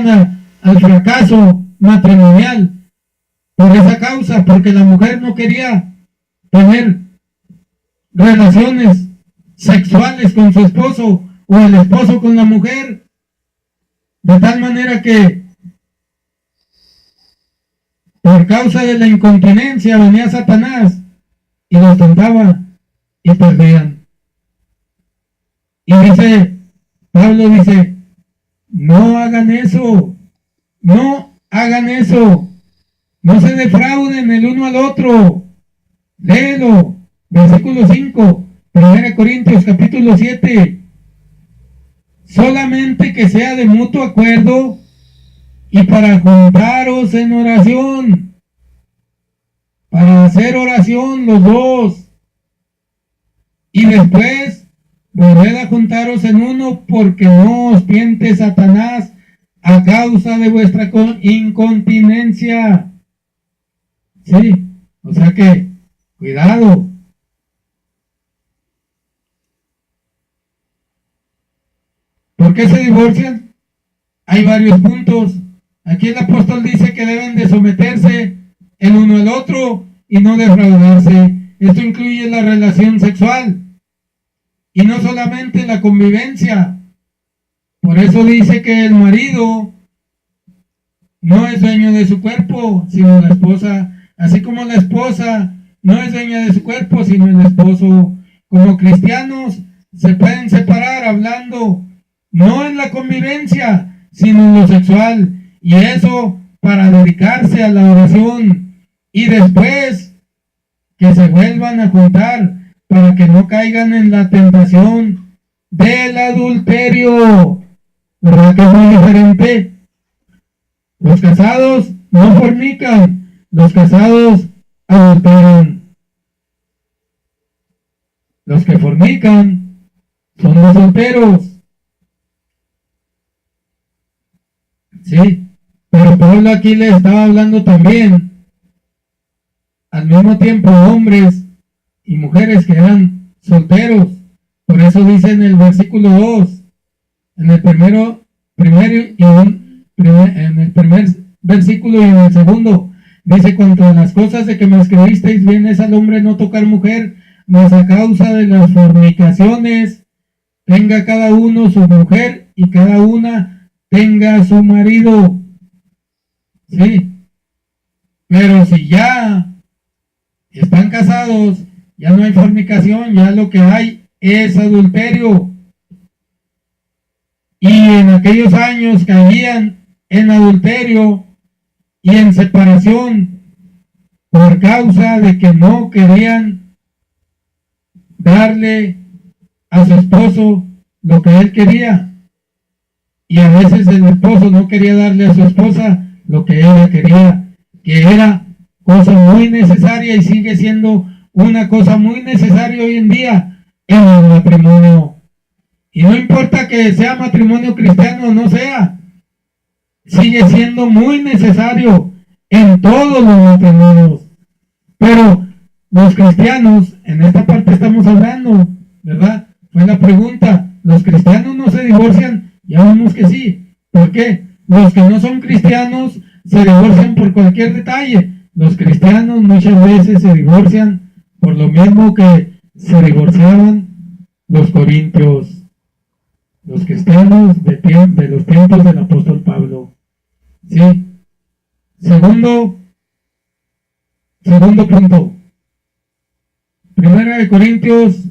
al fracaso matrimonial por esa causa, porque la mujer no quería tener relaciones sexuales con su esposo o el esposo con la mujer, de tal manera que por causa de la incontinencia venía Satanás y los tentaba y perdían. Y Pablo dice, no hagan eso, no hagan eso, no se defrauden el uno al otro. Léelo, versículo 5, 1 Corintios capítulo 7. Solamente que sea de mutuo acuerdo y para juntaros en oración, para hacer oración los dos, y después volved a juntaros en uno, porque no os tiente Satanás a causa de vuestra incontinencia. Sí, o sea que, cuidado. ¿Por qué se divorcian? Hay varios puntos. Aquí el apóstol dice que deben de someterse el uno al otro y no defraudarse. Esto incluye la relación sexual y no solamente la convivencia. Por eso dice que el marido no es dueño de su cuerpo, sino la esposa, así como la esposa no es dueña de su cuerpo, sino el esposo. Como cristianos se pueden separar hablando no en la convivencia, sino en lo sexual, y eso para dedicarse a la oración, y después que se vuelvan a juntar para que no caigan en la tentación del adulterio. ¿Verdad que es muy diferente? Los casados no fornican, los casados adulteran. Los que fornican son los solteros. Sí, pero Pablo aquí le estaba hablando también al mismo tiempo hombres y mujeres que eran solteros. Por eso dice en el versículo 2, en el en el primer versículo y en el segundo, dice: contra las cosas de que me escribisteis, bien es al hombre no tocar mujer, mas a causa de las fornicaciones tenga cada uno su mujer y cada una tenga su marido. Sí, pero si ya están casados, ya no hay fornicación, ya lo que hay es adulterio. Y en aquellos años caían en adulterio y en separación por causa de que no querían darle a su esposo lo que él quería, y a veces el esposo no quería darle a su esposa lo que ella quería, que era cosa muy necesaria y sigue siendo una cosa muy necesaria hoy en día en el matrimonio. Y no importa que sea matrimonio cristiano o no sea, sigue siendo muy necesario en todos los matrimonios. Pero los cristianos, en esta parte estamos hablando, ¿verdad? Fue la pregunta, ¿los cristianos no se divorcian? Ya vemos que sí. ¿Por qué? Los que no son cristianos se divorcian por cualquier detalle. Los cristianos muchas veces se divorcian por lo mismo que se divorciaban los corintios, los cristianos de los tiempos del apóstol Pablo. ¿Sí? Segundo punto. 1 Corintios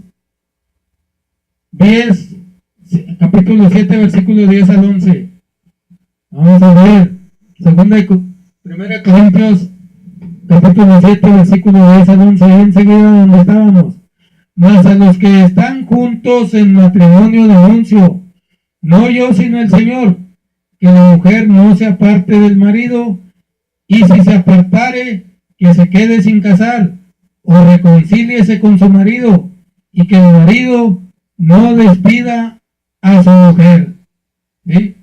10, capítulo 7, versículo 10 al 11. Vamos a ver. 1 Corintios capítulo 7, versículo 10 al 11. Ahí enseguida donde estábamos. Mas a los que están juntos en matrimonio denuncio, no yo sino el Señor, que la mujer no se aparte del marido, y si se apartare, que se quede sin casar, o reconcíliese con su marido, y que el marido no despida a su mujer. ¿Sí?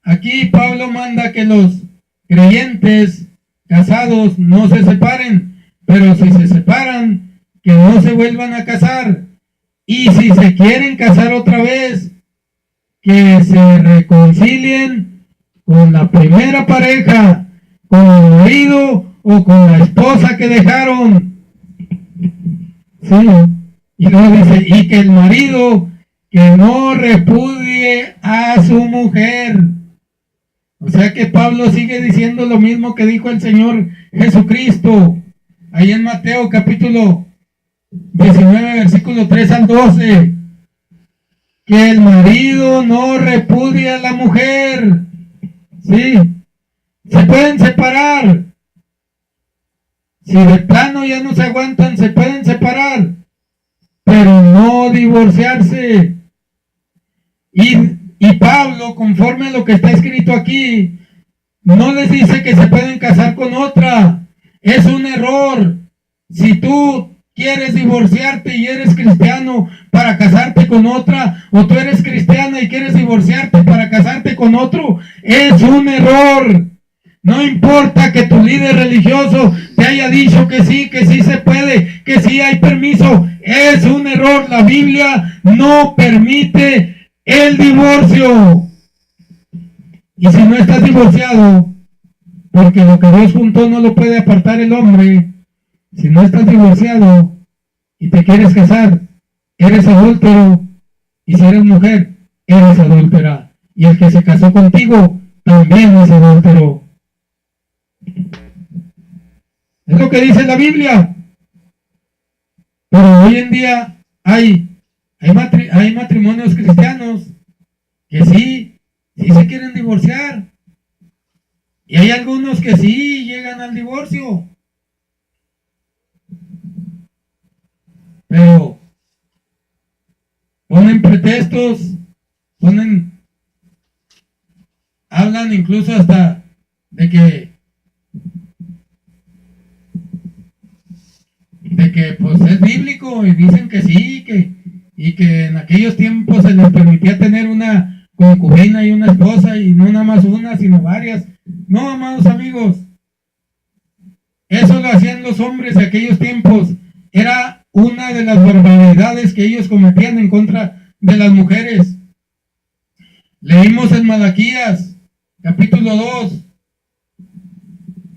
Aquí Pablo manda que los creyentes casados no se separen, pero si se separan, que no se vuelvan a casar. Y si se quieren casar otra vez, que se reconcilien con la primera pareja, con el marido o con la esposa que dejaron. Sí, y luego dice, y que el marido que no repudie a su mujer. O sea que Pablo sigue diciendo lo mismo que dijo el Señor Jesucristo, ahí en Mateo capítulo 19, versículo 3 al 12, que el marido no repudie a la mujer. Sí, se pueden separar. Si de plano ya no se aguantan, se pueden separar, pero no divorciarse. Y Pablo, conforme a lo que está escrito aquí, no les dice que se pueden casar con otra. Es un error. Si tú quieres divorciarte y eres cristiano para casarte con otra, o tú eres cristiana y quieres divorciarte para casarte con otro, es un error. No importa que tu líder religioso te haya dicho que sí se puede, que sí hay permiso, es un error. La Biblia no permite el divorcio. Y si no estás divorciado, porque lo que Dios juntó no lo puede apartar el hombre, si no estás divorciado y te quieres casar, eres adúltero. Y si eres mujer, eres adúltera. Y el que se casó contigo también es adúltero. Es lo que dice la Biblia. Pero hoy en día hay matrimonios cristianos que sí se quieren divorciar. Y hay algunos que sí llegan al divorcio. Pero ponen pretextos, hablan incluso hasta de que pues es bíblico, y dicen que sí, y que en aquellos tiempos se les permitía tener una concubina y una esposa, y no nada más una, sino varias. No, amados amigos, eso lo hacían los hombres de aquellos tiempos. Era una de las barbaridades que ellos cometían en contra de las mujeres. Leímos en Malaquías, capítulo 2,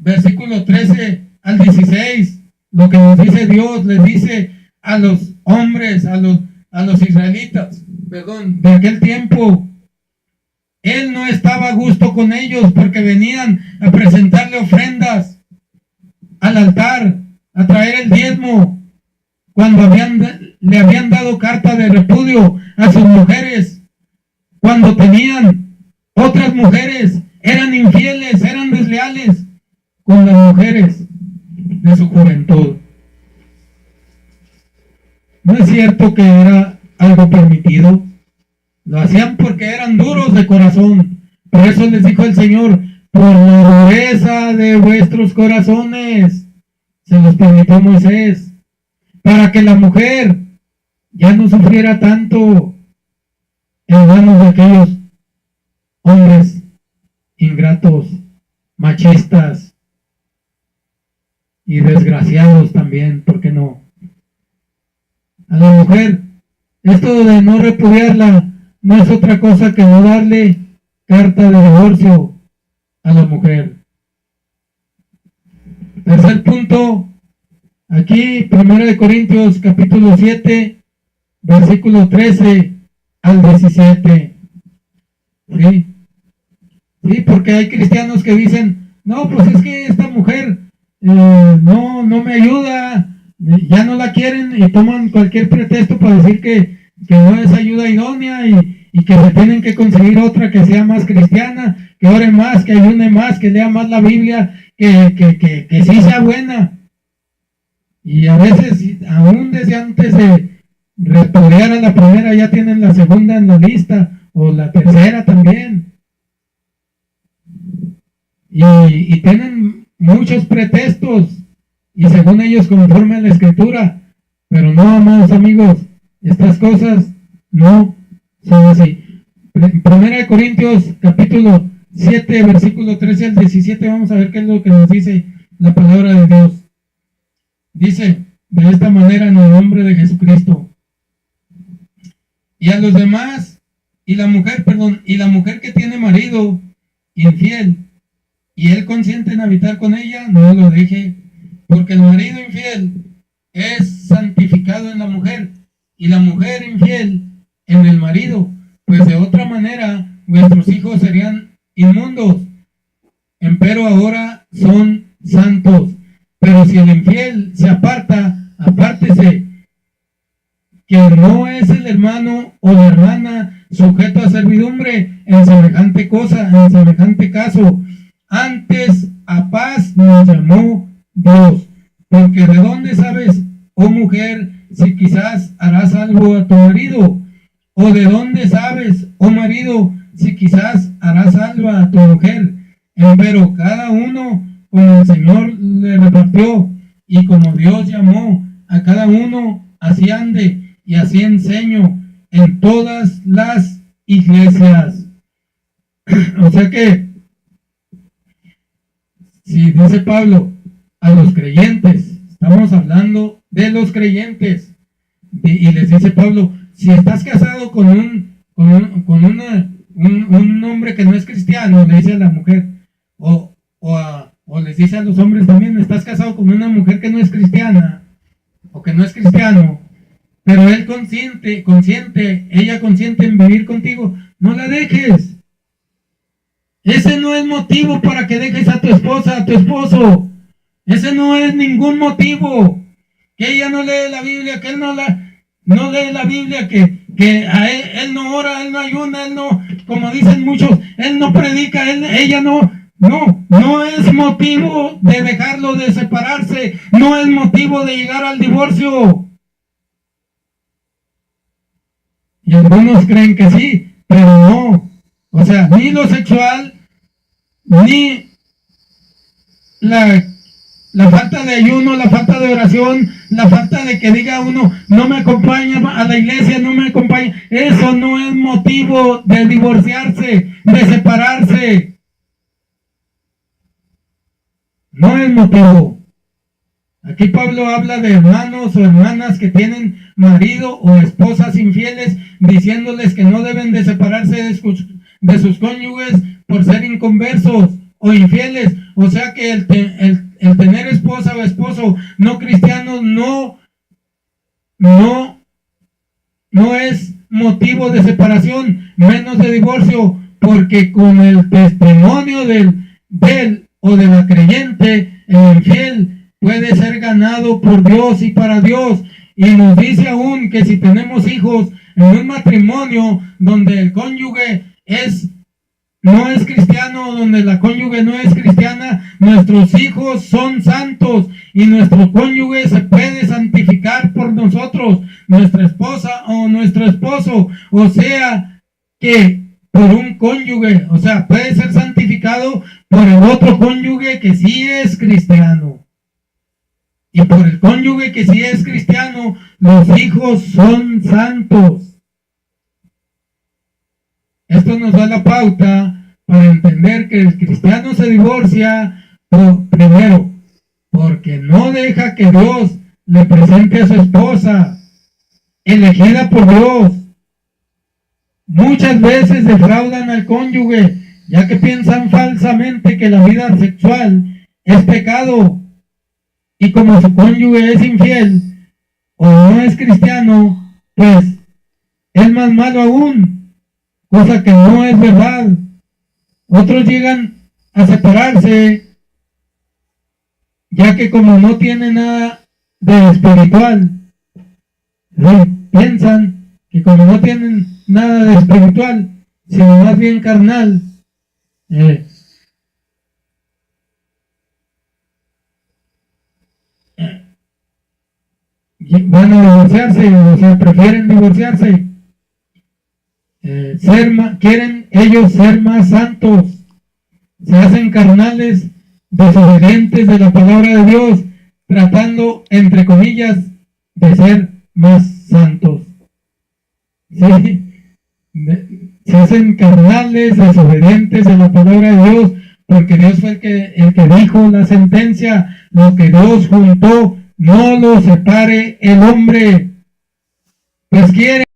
versículo 13 al 16, lo que nos dice Dios, les dice a los hombres, a los israelitas, de aquel tiempo. Él no estaba a gusto con ellos porque venían a presentarle ofrendas al altar, a traer el diezmo, cuando le habían dado carta de repudio a sus mujeres, cuando tenían otras mujeres, eran infieles, eran desleales con las mujeres de su juventud. No es cierto que era algo permitido. Lo hacían porque eran duros de corazón. Por eso les dijo el Señor, por la dureza de vuestros corazones, se los permitió Moisés, para que la mujer ya no sufriera tanto en manos de aquellos hombres ingratos, machistas y desgraciados también, ¿por qué no? A la mujer, esto de no repudiarla no es otra cosa que no darle carta de divorcio a la mujer. Tercer punto, aquí 1 Corintios capítulo 7, versículo 13 al 17. ¿Sí? Sí, porque hay cristianos que dicen, no, pues es que esta mujer no me ayuda, ya no la quieren, y toman cualquier pretexto para decir que no es ayuda idónea, y que se tienen que conseguir otra que sea más cristiana, que ore más, que ayune más, que lea más la Biblia, que sí sea buena. Y a veces, aún desde antes de repudiar a la primera, ya tienen la segunda en la lista, o la tercera también. Y tienen muchos pretextos, y según ellos conforme a la Escritura. Pero no, amados amigos, estas cosas no son así. 1 Corintios capítulo 7, versículo 13 al 17, vamos a ver qué es lo que nos dice la palabra de Dios. Dice de esta manera, en el nombre de Jesucristo: y a los demás y la mujer que tiene marido infiel, y él consiente en habitar con ella, no lo deje, porque el marido infiel es santificado en la mujer, y la mujer infiel en el marido. Pues de otra manera, vuestros hijos serían inmundos, empero ahora son santos. Pero si el infiel se aparta, apártese, que no es el hermano o la hermana sujeto a servidumbre en semejante cosa, en semejante caso. Antes a paz nos llamó Dios. Porque ¿de dónde sabes, oh mujer, si quizás harás algo a tu marido? ¿O de dónde sabes, oh marido, si quizás harás algo a tu mujer? Pero cada uno como el Señor le repartió, y como Dios llamó a cada uno, así ande, y así enseño en todas las iglesias. O sea que, si dice Pablo a los creyentes, estamos hablando de los creyentes, y les dice Pablo, si estás casado con un hombre que no es cristiano, le dice a la mujer, o les dice a los hombres también, estás casado con una mujer que no es cristiana, o que no es cristiano, pero él ella consiente en vivir contigo, no la dejes. Ese no es motivo para que dejes a tu esposa, a tu esposo. Ese no es ningún motivo. Que ella no lee la Biblia, que él no lee la Biblia, que a él no ora, él no ayuna, él no, como dicen muchos, él no predica, ella no. No es motivo de dejarlo, de separarse, no es motivo de llegar al divorcio. Y algunos creen que sí, pero no. O sea, ni lo sexual, ni la falta de ayuno, la falta de oración, la falta de que diga uno, no me acompaña a la iglesia, no me acompaña. Eso no es motivo de divorciarse, de separarse. No es motivo. Aquí Pablo habla de hermanos o hermanas que tienen marido o esposas infieles, diciéndoles que no deben de separarse de sus cónyuges por ser inconversos o infieles. O sea que el tener esposa o esposo no cristiano no es motivo de separación, menos de divorcio, porque con el testimonio del o de la creyente, el infiel puede ser ganado por Dios y para Dios. Y nos dice aún que si tenemos hijos en un matrimonio donde el cónyuge no es cristiano, donde la cónyuge no es cristiana, nuestros hijos son santos y nuestro cónyuge se puede santificar por nosotros, nuestra esposa o nuestro esposo. O sea que por un cónyuge, o sea, puede ser santificado por el otro cónyuge que sí es cristiano. Y por el cónyuge que sí es cristiano, los hijos son santos. Esto nos da la pauta para entender que el cristiano se divorcia primero porque no deja que Dios le presente a su esposa, elegida por Dios. Muchas veces defraudan al cónyuge, ya que piensan falsamente que la vida sexual es pecado. Y como su cónyuge es infiel o no es cristiano, pues es más malo aún, cosa que no es verdad. Otros llegan a separarse, ya que como no tienen nada de espiritual, piensan que como no tienen nada de espiritual, sino más bien carnal, van a divorciarse, o sea, prefieren divorciarse, quieren ellos ser más santos, se hacen carnales, desobedientes de la palabra de Dios, tratando, entre comillas, de ser más santos. ¿Sí? Se hacen carnales, desobedientes a la palabra de Dios, porque Dios fue el que dijo la sentencia, lo que Dios juntó, no lo separe el hombre. Pues quiere